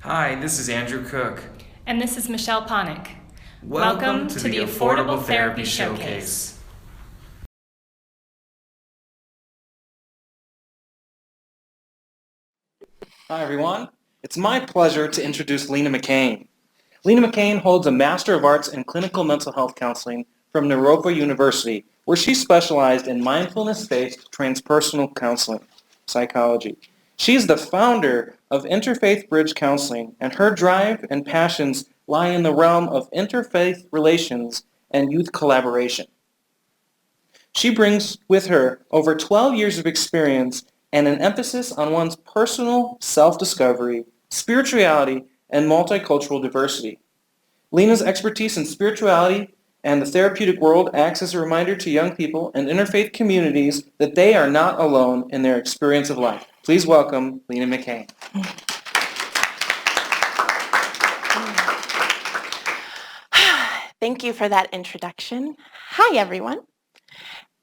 Hi, this is Andrew Cook. And this is Michelle Panek. Welcome to the Affordable Therapy Showcase. Hi, everyone. It's my pleasure to introduce Lena McCain. Lena McCain holds a Master of Arts in Clinical Mental Health Counseling from Naropa University, where she specialized in mindfulness-based transpersonal counseling, psychology. She's the founder of Interfaith Bridge Counseling, and her drive and passions lie in the realm of interfaith relations and youth collaboration. She brings with her over 12 years of experience and an emphasis on one's personal self-discovery, spirituality, and multicultural diversity. Lena's expertise in spirituality and the therapeutic world acts as a reminder to young people and interfaith communities that they are not alone in their experience of life. Please welcome Lena McCain. Thank you for that introduction. Hi, everyone.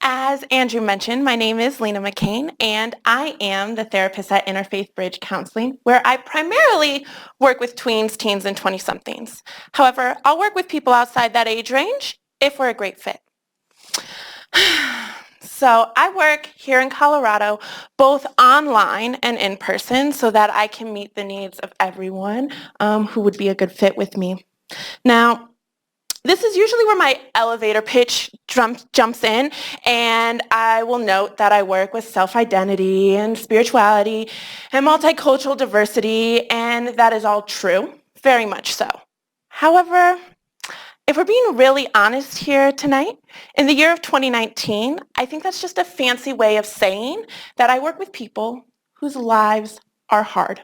As Andrew mentioned, my name is Lena McCain, and I am the therapist at Interfaith Bridge Counseling, where I primarily work with tweens, teens, and 20-somethings. However, I'll work with people outside that age range if we're a great fit. So I work here in Colorado, both online and in person, so that I can meet the needs of everyone who would be a good fit with me. Now, this is usually where my elevator pitch jumps in, and I will note that I work with self-identity and spirituality and multicultural diversity, and that is all true, very much so. However, if we're being really honest here tonight, in the year of 2019, I think that's just a fancy way of saying that I work with people whose lives are hard.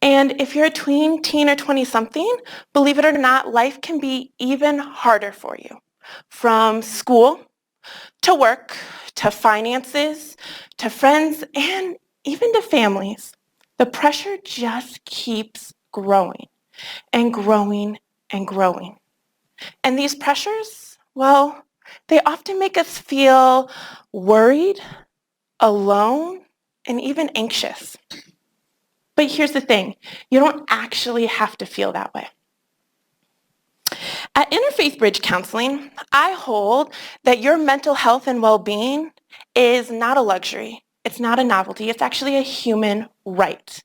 And if you're a tween, teen, or 20-something, believe it or not, life can be even harder for you. From school, to work, to finances, to friends, and even to families. The pressure just keeps growing and growing and growing. And these pressures, well, they often make us feel worried, alone, and even anxious. But here's the thing, you don't actually have to feel that way. At Interfaith Bridge Counseling, I hold that your mental health and well-being is not a luxury. It's not a novelty. It's actually a human right.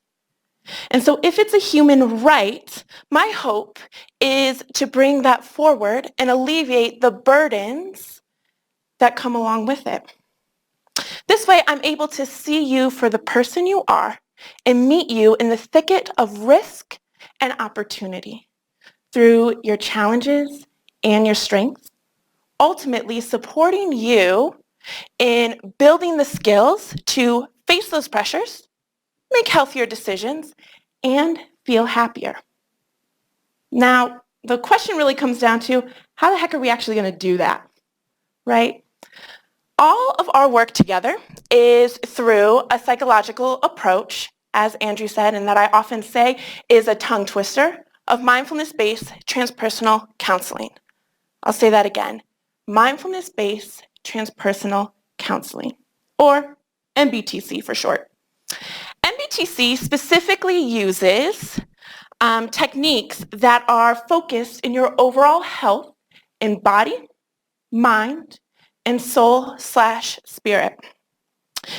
And so if it's a human right, my hope is to bring that forward and alleviate the burdens that come along with it. This way, I'm able to see you for the person you are and meet you in the thicket of risk and opportunity through your challenges and your strengths, ultimately supporting you in building the skills to face those pressures, make healthier decisions, and feel happier. Now, the question really comes down to, how the heck are we actually going to do that, right? All of our work together is through a psychological approach, as Andrew said, and that I often say is a tongue twister of mindfulness-based transpersonal counseling. I'll say that again, mindfulness-based transpersonal counseling, or MBTC for short. MBTC specifically uses techniques that are focused in your overall health in body, mind, and soul/spirit.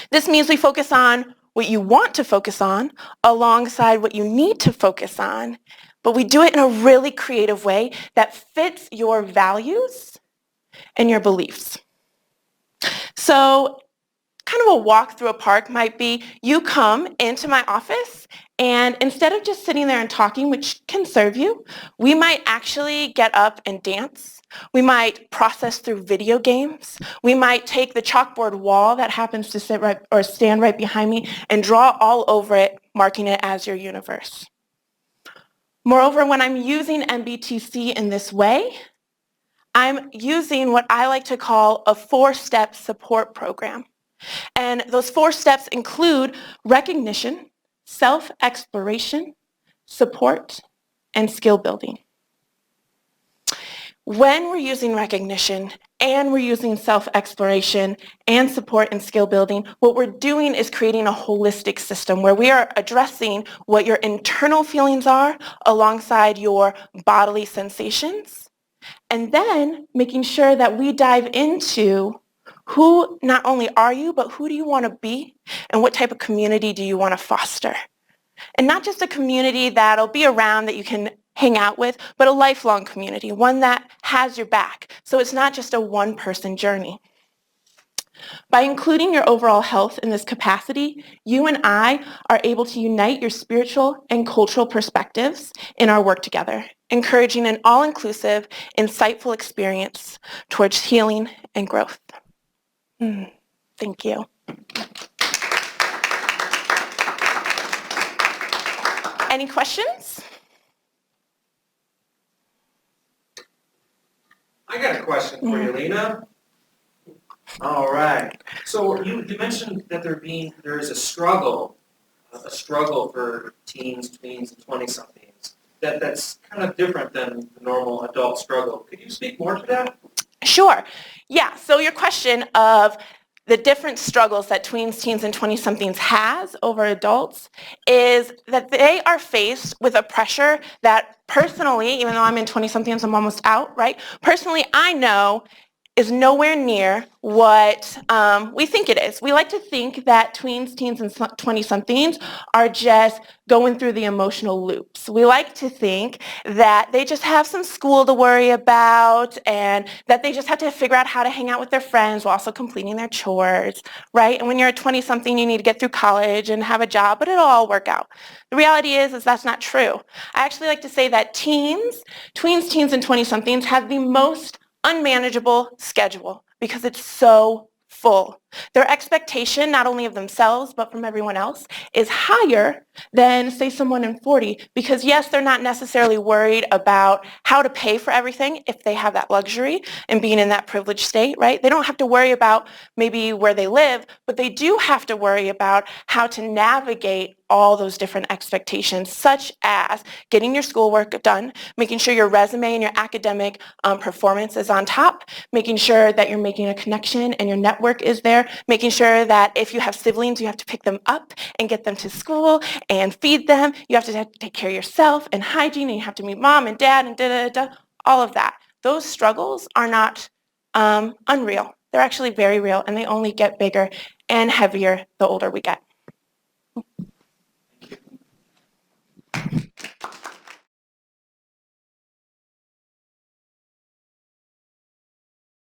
This means we focus on what you want to focus on alongside what you need to focus on, but we do it in a really creative way that fits your values and your beliefs. So kind of a walk through a park might be you come into my office, and instead of just sitting there and talking, which can serve you, we might actually get up and dance. We might process through video games. We might take the chalkboard wall that happens to sit right or stand right behind me and draw all over it, marking it as your universe. Moreover, when I'm using MBTC in this way, I'm using what I like to call a 4-step support program. And those 4 steps include recognition, self-exploration, support, and skill building. When we're using recognition and we're using self-exploration and support and skill building, what we're doing is creating a holistic system where we are addressing what your internal feelings are alongside your bodily sensations, and then making sure that we dive into who not only are you, but who do you want to be and what type of community do you want to foster. And not just a community that'll be around that you can hang out with, but a lifelong community, one that has your back. So it's not just a one-person journey. By including your overall health in this capacity, you and I are able to unite your spiritual and cultural perspectives in our work together, encouraging an all-inclusive, insightful experience towards healing and growth. Thank you. Any questions? I got a question for you, Lena. All right. So you mentioned that there is a struggle for teens, tweens, and 20-somethings. That's kind of different than the normal adult struggle. Could you speak more to that? Sure. Yeah. So your question of the different struggles that tweens, teens, and 20-somethings has over adults is that they are faced with a pressure that personally, even though I'm in 20-somethings, I'm almost out, right? Personally, I know is nowhere near what we think it is. We like to think that tweens, teens, and 20-somethings are just going through the emotional loops. We like to think that they just have some school to worry about and that they just have to figure out how to hang out with their friends while also completing their chores, right? And when you're a 20-something, you need to get through college and have a job, but it'll all work out. The reality is that's not true. I actually like to say that tweens, teens, and 20-somethings have the most unmanageable schedule because it's so full. Their expectation, not only of themselves, but from everyone else, is higher than, say, someone in 40, because yes, they're not necessarily worried about how to pay for everything if they have that luxury and being in that privileged state, right? They don't have to worry about maybe where they live, but they do have to worry about how to navigate all those different expectations, such as getting your schoolwork done, making sure your resume and your academic performance is on top, making sure that you're making a connection and your network is there, making sure that if you have siblings, you have to pick them up and get them to school and feed them. You have to take care of yourself and hygiene, and you have to meet mom and dad and da-da-da, all of that. Those struggles are not unreal. They're actually very real, and they only get bigger and heavier the older we get.